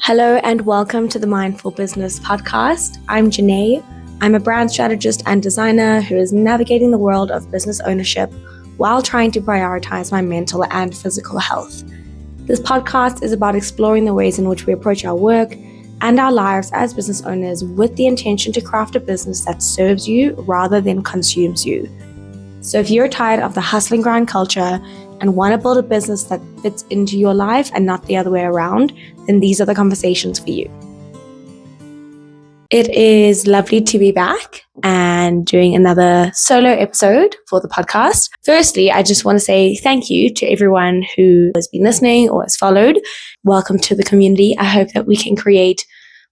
Hello and welcome to the Mindful Business Podcast. I'm Janae. I'm a brand strategist and designer who is navigating the world of business ownership while trying to prioritize my mental and physical health. This podcast is about exploring the ways in which we approach our work and our lives as business owners with the intention to craft a business that serves you rather than consumes you. So if you're tired of the hustle and grind culture and want to build a business that fits into your life and not the other way around, then these are the conversations for you. It is lovely to be back and doing another solo episode for the podcast. Firstly, I just want to say thank you to everyone who has been listening or has followed. Welcome to the community. I hope that we can create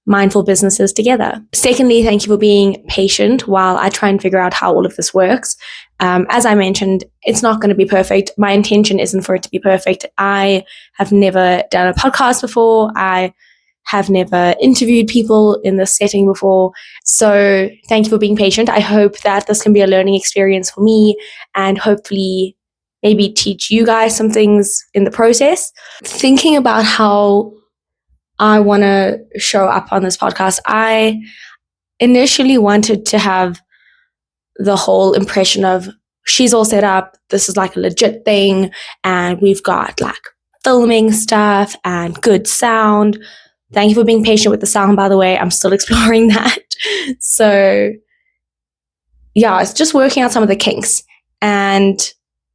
mindful businesses together. Secondly, thank you for being patient while I try and figure out how all of this works. As I mentioned, it's not going to be perfect. My intention isn't for it to be perfect. I have never done a podcast before. I have never interviewed people in this setting before. So thank you for being patient. I hope that this can be a learning experience for me and hopefully maybe teach you guys some things in the process. Thinking about how I want to show up on this podcast, I initially wanted to have the whole impression of she's all set up, this is like a legit thing, and we've got like filming stuff and good sound. Thank you for being patient with the sound, by the way. I'm still exploring that. So yeah, it's just working out some of the kinks. And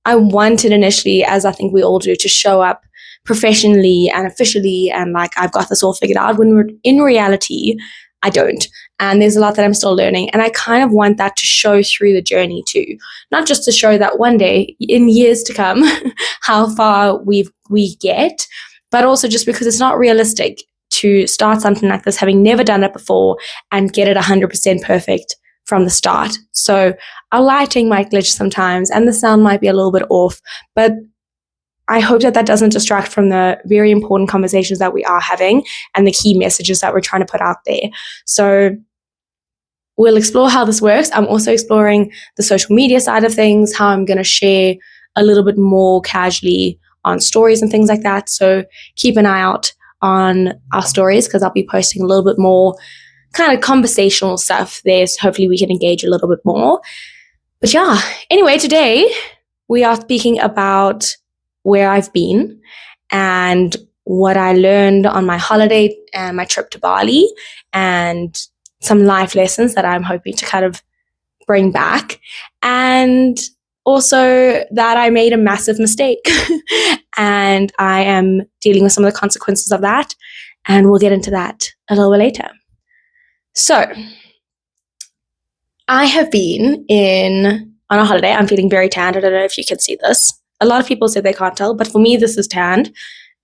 I wanted initially, as I think we all do, to show up professionally and officially and like I've got this all figured out, when in reality, I don't. And there's a lot that I'm still learning. And I kind of want that to show through the journey too. Not just to show that one day, in years to come, how far we get, but also just because it's not realistic to start something like this, having never done it before and get it 100% perfect from the start. So our lighting might glitch sometimes and the sound might be a little bit off, but I hope that doesn't distract from the very important conversations that we are having and the key messages that we're trying to put out there. So we'll explore how this works. I'm also exploring the social media side of things, how I'm going to share a little bit more casually on stories and things like that. So keep an eye out on our stories because I'll be posting a little bit more kind of conversational stuff there. So hopefully we can engage a little bit more. But yeah, anyway, today we are speaking about where I've been and what I learned on my holiday and my trip to Bali and some life lessons that I'm hoping to kind of bring back. And also that I made a massive mistake and I am dealing with some of the consequences of that. And we'll get into that a little bit later. So I have been on a holiday. I'm feeling very tanned. I don't know if you can see this. A lot of people say they can't tell, but for me, this is tanned.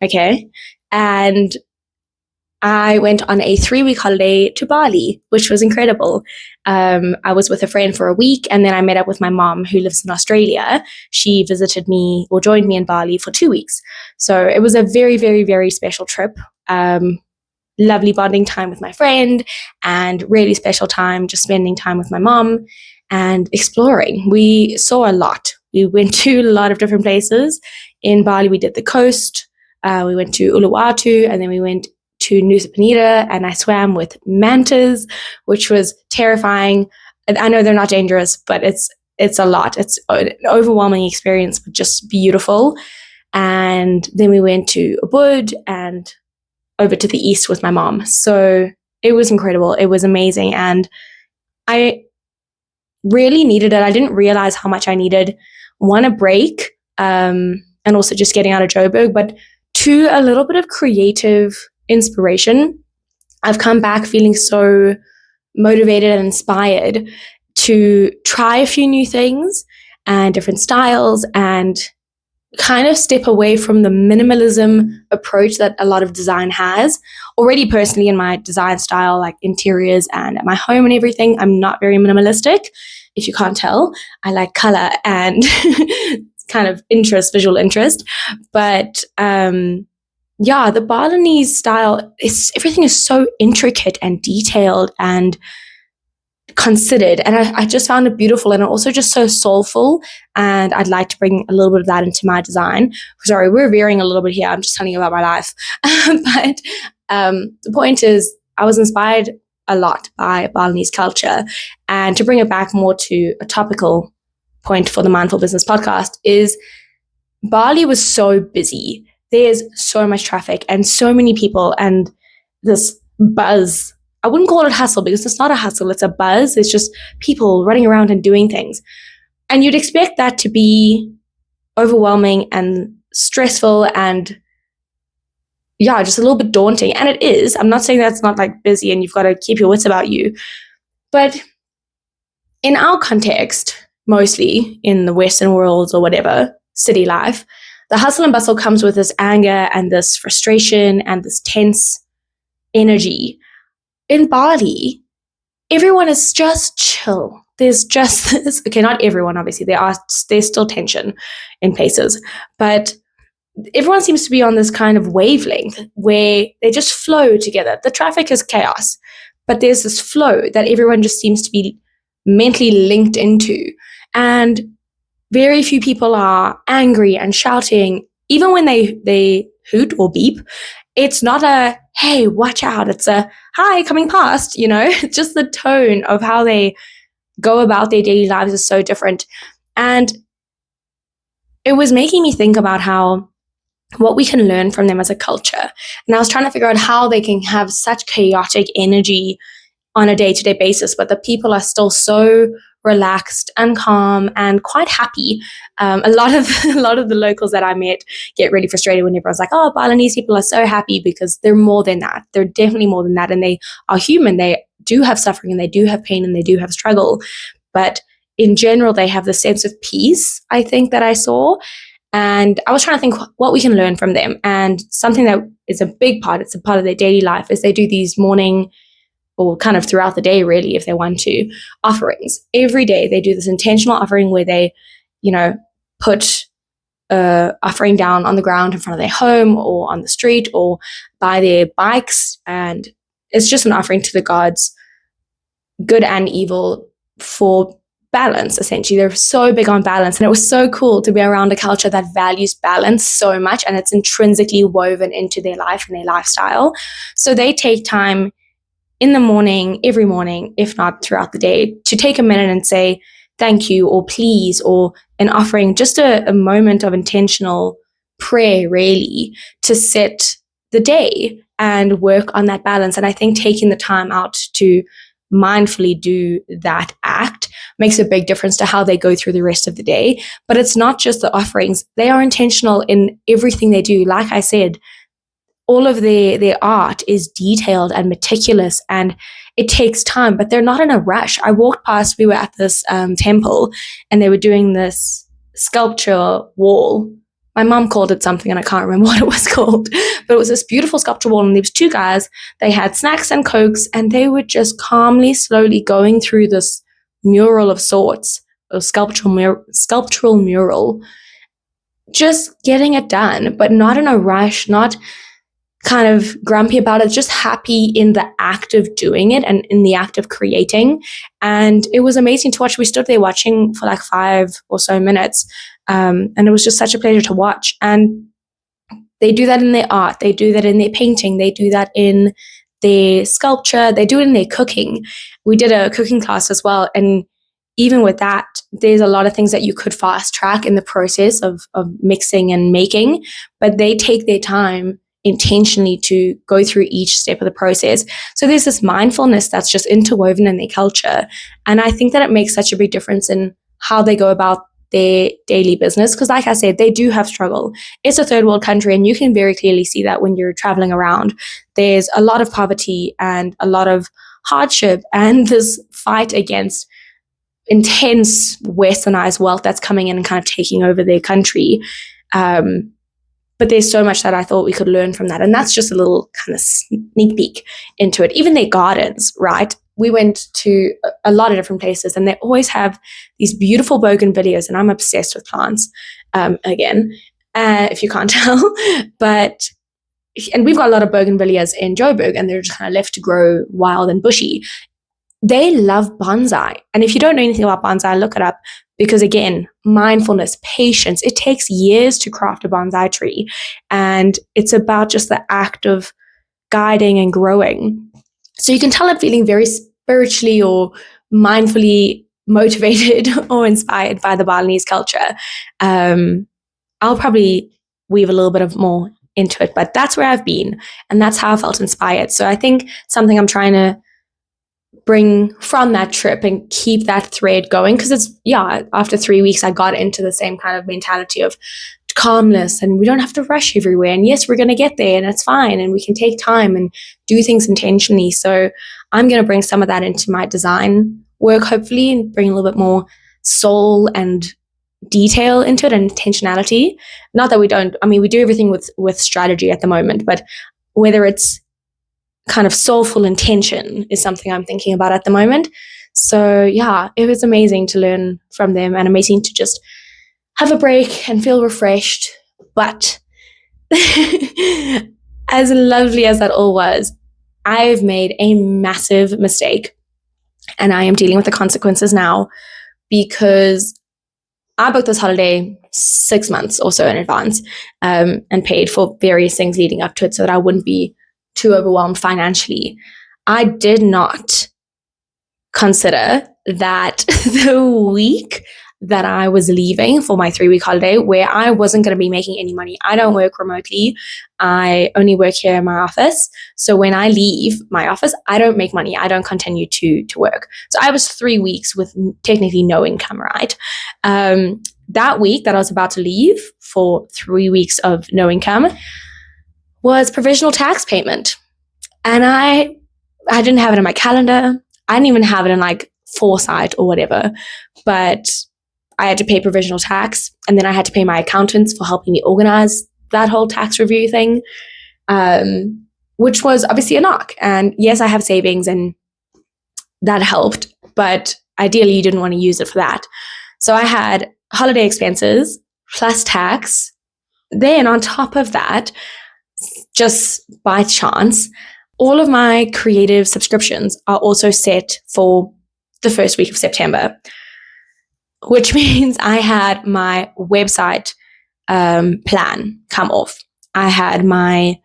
Okay. And I went on a 3-week holiday to Bali, which was incredible. I was with a friend for a week, and then I met up with my mom who lives in Australia. She visited me or joined me in Bali for 2 weeks. So it was a very, very, very special trip. Lovely bonding time with my friend and really special time just spending time with my mom and exploring. We saw a lot. We went to a lot of different places. In Bali, we did the coast. We went to Uluwatu, and then we went to Nusa Penida, and I swam with mantas, which was terrifying. I know they're not dangerous, but it's a lot. It's an overwhelming experience, but just beautiful. And then we went to Ubud and over to the east with my mom. So it was incredible. It was amazing. And I really needed it. I didn't realize how much I needed, one, a break, and also just getting out of Joburg, but two, a little bit of creative inspiration. I've come back feeling so motivated and inspired to try a few new things and different styles and kind of step away from the minimalism approach that a lot of design has. Already personally in my design style, like interiors and at my home and everything, I'm not very minimalistic. If you can't tell, I like color and kind of visual interest. But yeah, the Balinese style, everything is so intricate and detailed and considered, and I just found it beautiful and also just so soulful, and I'd like to bring a little bit of that into my design. Sorry, we're veering a little bit here. I'm just telling you about my life. But The point is, I was inspired a lot by Balinese culture. And to bring it back more to a topical point for the Mindful Business podcast is Bali was so busy. There's so much traffic and so many people and this buzz. I wouldn't call it hustle because it's not a hustle, it's a buzz. It's just people running around and doing things. And you'd expect that to be overwhelming and stressful and just a little bit daunting. And it is. I'm not saying that's not like busy and you've got to keep your wits about you. But in our context, mostly in the Western world or whatever, city life, the hustle and bustle comes with this anger and this frustration and this tense energy. In Bali, everyone is just chill. There's just this, okay, not everyone, obviously. There's still tension in places, but everyone seems to be on this kind of wavelength where they just flow together. The traffic is chaos, but there's this flow that everyone just seems to be mentally linked into. And very few people are angry and shouting. Even when they hoot or beep, it's not a, hey, watch out. It's a, hi, coming past, just the tone of how they go about their daily lives is so different. And it was making me think about what we can learn from them as a culture. And I was trying to figure out how they can have such chaotic energy on a day-to-day basis, but the people are still so relaxed and calm and quite happy. A lot of the locals that I met get really frustrated when everyone's like, oh, Balinese people are so happy, because they're more than that. They're definitely more than that. And they are human. They do have suffering and they do have pain and they do have struggle. But in general, they have the sense of peace, I think, that I saw. And I was trying to think what we can learn from them. And something that is a big part, it's a part of their daily life, is they do these morning, or kind of throughout the day, really, if they want to, offerings. Every day they do this intentional offering where they, put offering down on the ground in front of their home or on the street or by their bikes. And it's just an offering to the gods, good and evil, for balance, essentially. They're so big on balance. And it was so cool to be around a culture that values balance so much, and it's intrinsically woven into their life and their lifestyle. So they take time in the morning, every morning, if not throughout the day, to take a minute and say thank you or please, or an offering, just a moment of intentional prayer, really, to set the day and work on that balance. And I think taking the time out to mindfully do that act makes a big difference to how they go through the rest of the day. But it's not just the offerings. They are intentional in everything they do. Like I said, all of their art is detailed and meticulous, and it takes time, but they're not in a rush. I walked past, we were at this temple, and they were doing this sculpture wall. My mom called it something, and I can't remember what it was called, but it was this beautiful sculpture wall, and there was two guys. They had snacks and cokes, and they were just calmly, slowly going through this mural of sorts, a sculptural mural, just getting it done, but not in a rush, not kind of grumpy about it, just happy in the act of doing it and in the act of creating. And it was amazing to watch. We stood there watching for like 5 or so minutes. And it was just such a pleasure to watch. And they do that in their art. They do that in their painting. They do that in their sculpture. They do it in their cooking. We did a cooking class as well. And even with that, there's a lot of things that you could fast track in the process of mixing and making, but they take their time intentionally to go through each step of the process. So there's this mindfulness that's just interwoven in their culture. And I think that it makes such a big difference in how they go about their daily business. Because like I said, they do have struggle. It's a third world country, and you can very clearly see that when you're traveling around. There's a lot of poverty and a lot of hardship, and this fight against intense westernized wealth that's coming in and kind of taking over their country. But there's so much that I thought we could learn from that. And that's just a little kind of sneak peek into it. Even their gardens, right? We went to a lot of different places, and they always have these beautiful bougainvilleas, and I'm obsessed with plants, if you can't tell. And we've got a lot of bougainvilleas in Joburg, and they're just kind of left to grow wild and bushy. They love bonsai. And if you don't know anything about bonsai, look it up. Because again, mindfulness, patience, it takes years to craft a bonsai tree. And it's about just the act of guiding and growing. So you can tell I'm feeling very spiritually or mindfully motivated or inspired by the Balinese culture. I'll probably weave a little bit of more into it, but that's where I've been, and that's how I felt inspired. So I think something I'm trying to bring from that trip and keep that thread going, because after 3 weeks I got into the same kind of mentality of calmness, and we don't have to rush everywhere, and yes, we're going to get there and it's fine, and we can take time and do things intentionally. So I'm going to bring some of that into my design work, hopefully, and bring a little bit more soul and detail into it and intentionality. Not that we don't, we do everything with strategy at the moment, but whether it's kind of soulful intention is something I'm thinking about at the moment. So yeah, it was amazing to learn from them, and amazing to just have a break and feel refreshed. But as lovely as that all was, I've made a massive mistake, and I am dealing with the consequences now, because I booked this holiday 6 months or so in advance, and paid for various things leading up to it so that I wouldn't be too overwhelmed financially. I did not consider that the week that I was leaving for my 3-week holiday, where I wasn't going to be making any money. I don't work remotely. I only work here in my office. So when I leave my office, I don't make money. I don't continue to work. So I was 3 weeks with technically no income, right? That week that I was about to leave for 3 weeks of no income was provisional tax payment. And I didn't have it in my calendar. I didn't even have it in like foresight or whatever. But I had to pay provisional tax, and then I had to pay my accountants for helping me organize that whole tax review thing, which was obviously a knock. And yes, I have savings and that helped, but ideally you didn't want to use it for that. So I had holiday expenses plus tax. Then on top of that, just by chance, all of my creative subscriptions are also set for the first week of September, which means I had my website plan come off. I had my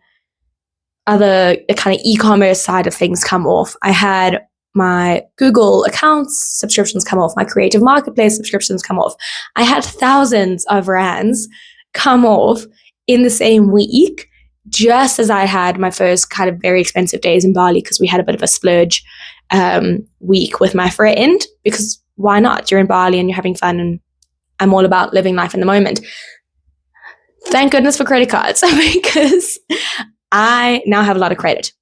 other kind of e-commerce side of things come off. I had my Google accounts subscriptions come off. My creative marketplace subscriptions come off. I had thousands of rands come off in the same week, just as I had my first kind of very expensive days in Bali, because we had a bit of a splurge week with my friend, because why not? You're in Bali and you're having fun, and I'm all about living life in the moment. Thank goodness for credit cards, because I now have a lot of credit.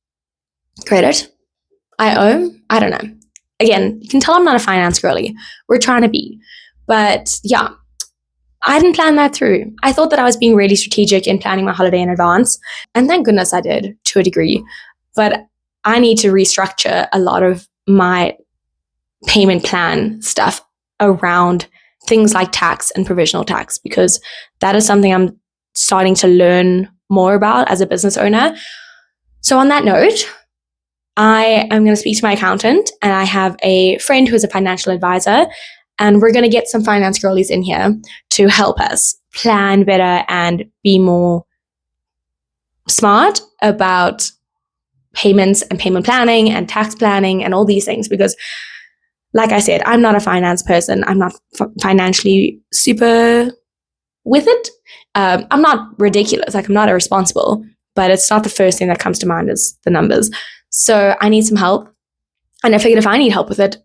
I owe? I don't know. Again, you can tell I'm not a finance girly. We're trying to be. But yeah, I didn't plan that through. I thought that I was being really strategic in planning my holiday in advance. And thank goodness I did, to a degree. But I need to restructure a lot of my payment plan stuff around things like tax and provisional tax, because that is something I'm starting to learn more about as a business owner. So on that note, I am going to speak to my accountant, and I have a friend who is a financial advisor, and we're going to get some finance girlies in here to help us plan better and be more smart about payments and payment planning and tax planning and all these things, because like I said, I'm not a finance person. I'm not financially super with it. I'm not ridiculous. Like, I'm not irresponsible, but it's not the first thing that comes to mind is the numbers. So I need some help. And I figured if I need help with it,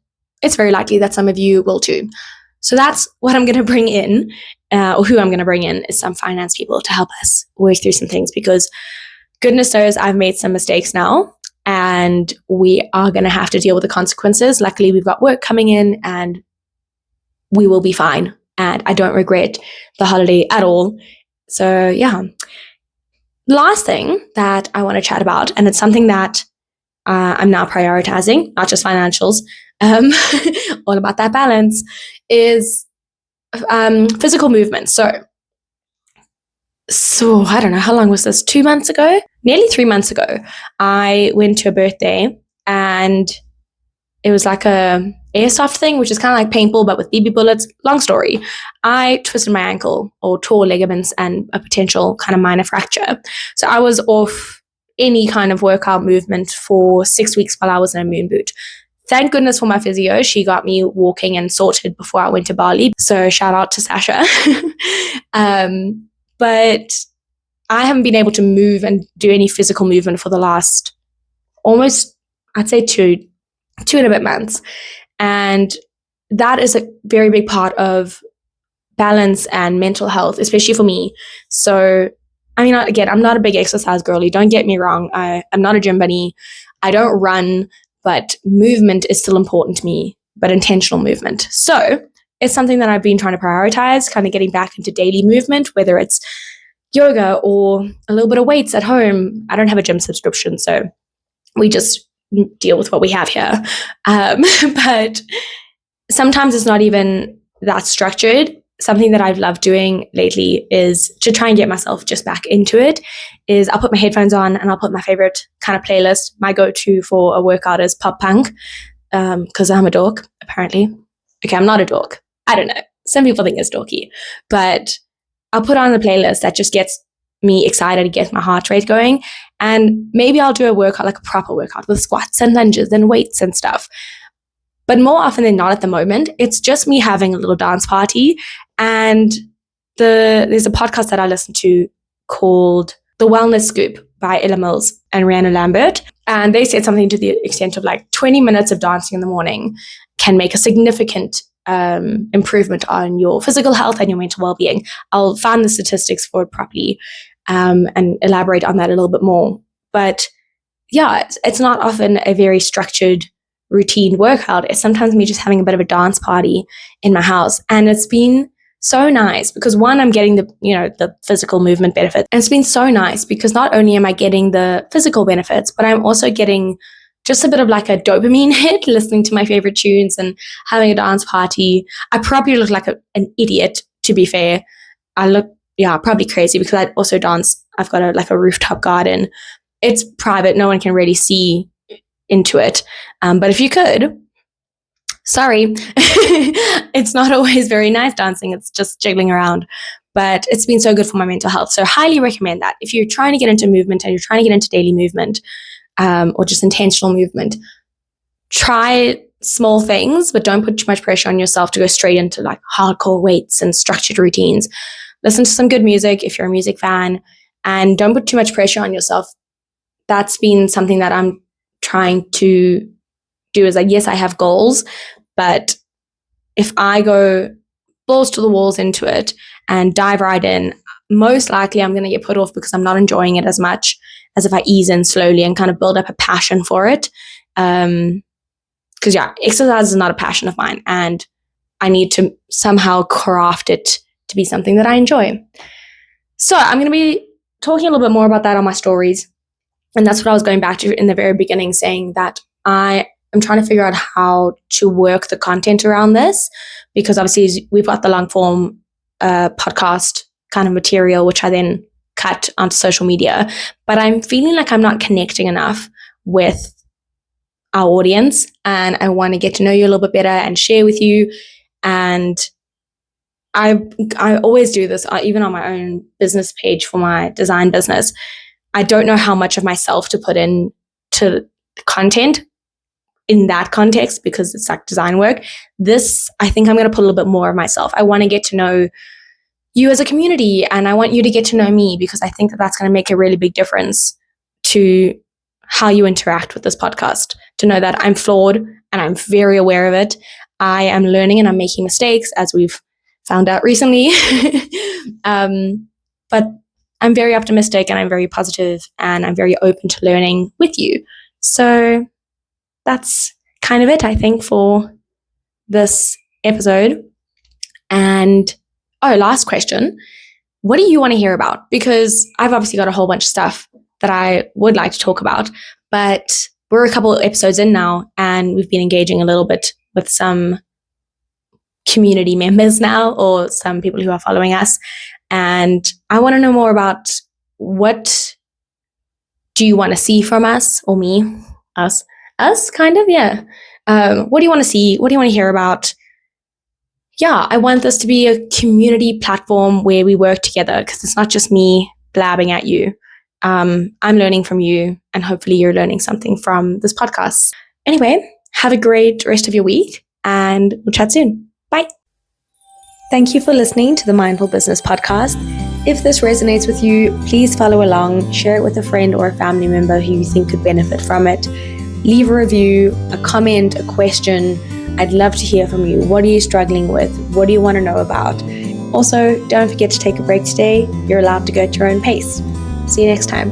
it's very likely that some of you will too. So that's what I'm going to bring in, or who I'm going to bring in, is some finance people to help us work through some things, because goodness knows I've made some mistakes now, and we are going to have to deal with the consequences. Luckily, we've got work coming in, and we will be fine. And I don't regret the holiday at all. So yeah. Last thing that I want to chat about, and it's something that I'm now prioritizing, not just financials, all about that balance, is physical movement. So I don't know, how long was this? 2 months ago? Nearly 3 months ago, I went to a birthday, and it was like a airsoft thing, which is kind of like paintball, but with BB bullets. Long story. I twisted my ankle, or tore ligaments, and a potential kind of minor fracture. So I was off any kind of workout movement for 6 weeks while I was in a moon boot. Thank goodness for my physio. She got me walking and sorted before I went to Bali. So shout out to Sasha. But I haven't been able to move and do any physical movement for the last almost, I'd say two and a bit months. And that is a very big part of balance and mental health, especially for me. So, I mean, again, I'm not a big exercise girly. Don't get me wrong. I'm not a gym bunny. I don't run, but movement is still important to me, but intentional movement. So it's something that I've been trying to prioritize, kind of getting back into daily movement, whether it's yoga or a little bit of weights at home. I don't have a gym subscription, so we just deal with what we have here. But sometimes it's not even that structured. Something that I've loved doing lately is to try and get myself just back into it is I'll put my headphones on and I'll put my favorite kind of playlist. My go-to for a workout is pop punk because I'm a dork, apparently. Okay, I'm not a dork. I don't know. Some people think it's dorky. But I'll put on the playlist that just gets me excited, gets my heart rate going. And maybe I'll do a workout, like a proper workout with squats and lunges and weights and stuff. But more often than not at the moment, it's just me having a little dance party. And there's a podcast that I listen to called The Wellness Scoop by Ella Mills and Rihanna Lambert. And they said something to the extent of like 20 minutes of dancing in the morning can make a significant improvement on your physical health and your mental well-being. I'll find the statistics for it properly and elaborate on that a little bit more. But yeah, it's not often a very structured routine workout. It's sometimes me just having a bit of a dance party in my house. And it's been so nice because one, I'm getting the physical movement benefit. And it's been so nice because not only am I getting the physical benefits, but I'm also getting just a bit of like a dopamine hit listening to my favorite tunes and having a dance party. I probably look like an idiot, to be fair. I look, probably crazy because I also dance. I've got a rooftop garden. It's private. No one can really see into it. But if you could, sorry, it's not always very nice dancing. It's just jiggling around. But it's been so good for my mental health. So highly recommend that. If you're trying to get into movement and you're trying to get into daily movement, or just intentional movement, try small things, but don't put too much pressure on yourself to go straight into like hardcore weights and structured routines. Listen to some good music if you're a music fan, and don't put too much pressure on yourself. That's been something that I'm trying to do is like, yes, I have goals, but if I go balls to the walls into it and dive right in, most likely I'm going to get put off because I'm not enjoying it as much as if I ease in slowly and kind of build up a passion for it. Because exercise is not a passion of mine and I need to somehow craft it to be something that I enjoy. So I'm going to be talking a little bit more about that on my stories. And that's what I was going back to in the very beginning, saying that I am trying to figure out how to work the content around this, because obviously we've got the long form podcast kind of material, which I then cut onto social media. But I'm feeling like I'm not connecting enough with our audience, and I want to get to know you a little bit better and share with you. And I always do this, even on my own business page for my design business. I don't know how much of myself to put in to content in that context because it's like design work. This, I think I'm going to put a little bit more of myself. I want to get to know you as a community, and I want you to get to know me because I think that that's going to make a really big difference to how you interact with this podcast, to know that I'm flawed and I'm very aware of it. I am learning and I'm making mistakes, as we've found out recently. But I'm very optimistic and I'm very positive and I'm very open to learning with you. So that's kind of it, I think, for this episode. And last question. What do you want to hear about? Because I've obviously got a whole bunch of stuff that I would like to talk about, but we're a couple of episodes in now and we've been engaging a little bit with some community members now, or some people who are following us. And I want to know more about, what do you want to see from us, or me, us kind of, yeah. What do you want to see? What do you want to hear about? Yeah, I want this to be a community platform where we work together, because it's not just me blabbing at you. I'm learning from you, and hopefully you're learning something from this podcast. Anyway, have a great rest of your week, and we'll chat soon. Bye. Thank you for listening to the Mindful Business Podcast. If this resonates with you, please follow along, share it with a friend or a family member who you think could benefit from it. Leave a review, a comment, a question. I'd love to hear from you. What are you struggling with? What do you want to know about? Also, don't forget to take a break today. You're allowed to go at your own pace. See you next time.